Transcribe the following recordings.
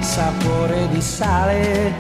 sapore di sale,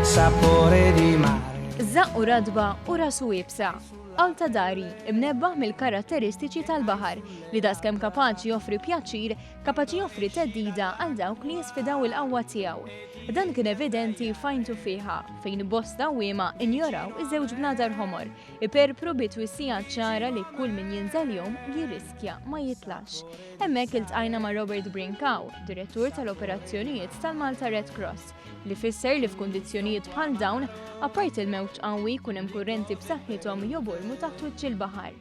sapore di mare. Żaq u radba u rasu jibsa. Alta Dari, imnebbaħ mill-karatteristiċi tal-baħar li daskemm kapaċi joffri pjaċir, kapaċi joffri teddida għal dawk li jisfidaw il-qawwa tiegħu. Dan kien evidenti fajntu fiha, fejn bosta wiema injoraw iż-żewġ bnadar ħomor, iperpru bitwissija ċara li kull min jinżel-jum jirriskja ma jitlax. Hemmhekk iltqajna ma' Robert Brinkaw, direttur tal-operazzjonijiet tal-Malta Red Cross, li fisser li f'kundizzjonijiet bħal dawn, apart il-mewġ qawwi jkun hemm kurrenti b'saħħithom joburmu taħt wiċċ il-baħar.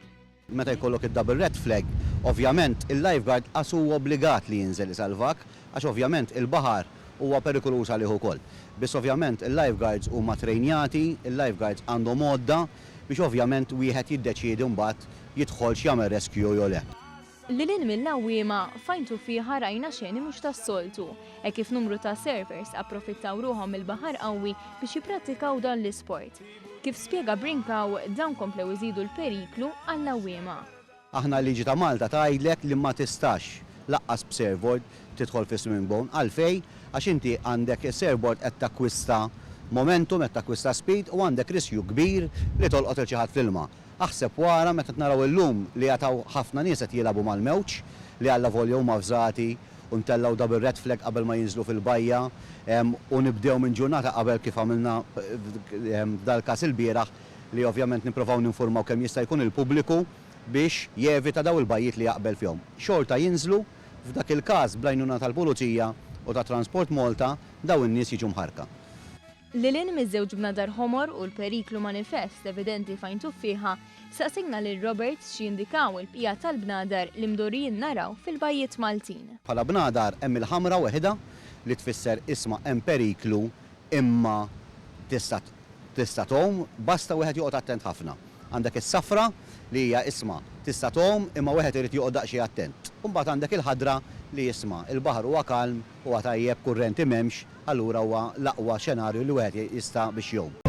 Meta jkollok id-double red flag, ovvjament il-lifeguard qasu obbligat li jinżel isalvak, għax ovvjament il-baħar huwa perikolus għalih ukoll. Biss ovvjament il-lifeguards huma trejnjati, il-lifeguards għandhom għodda biex ovvjament wieħed jiddeċiedi mbagħad jidħol x'jagħmel rescue jew le. Lilin mill-lawwiema fajntu fiha rajna xeni mhux tas-soltu, hekk kif numru ta' surfers approfittaw ruhom il-baħar qawwi biex jippratikaw dan l-isport. Kif spjega Brinkaw dawn komplew iżidu l-periklu għall-lawwiema. Aħna liġi ta' Malta tgħidlek li ma tistax laqqas b'surfboard tidħol fi swimming bone għalfej għax inti għandek is-surfboard qed takkwista momentum, qed takkwista speed u għandek riskju kbir li tolqot il xi ħadd fl-ilma. Aħseb wara meta naraw illum li jataw ħafna nies qed jilagħbu mal-mewġ li alla volja huma fżati u ntellaw double red flag qabel ma jinżlu fil-bajja u nibdew minn ġurnata qabel kif għamilna dal-każ il-bieraħ li ovvjament nippruvaw ninformaw kemm jista' jkun il-pubbliku biex jevita daw il-bajjiet li jaqbel fihom. Xorta jinżlu f'dak il-każ bl-għajnuna tal-Pulizija u ta' Transport Malta daw in-nies jiġu mħarka. Lilin miż-żewġ bnadar ħomor u l-periklu manifest evidenti fajntu fiha, saqsingna lil Robert x'jindikaw il-bqija tal-bnadar li mdorrijin naraw fil-bajjiet Maltin. Bħala bnadar hemm il-ħamra weħda li tfisser isma' hemm periklu imma tista' tom basta wieħed joqgħod attent ħafna. Għandek is-safra li hija isma' tista' tom imma wieħed irid joqgħod daqsxejn attent. Imbagħad għandek il-ħadra li jisma' il-baħar huwa kalm, huwa tajjeb, kurrenti m'hemmx, allura huwa l-aqwa xenarju li wieħed jista' biex jom.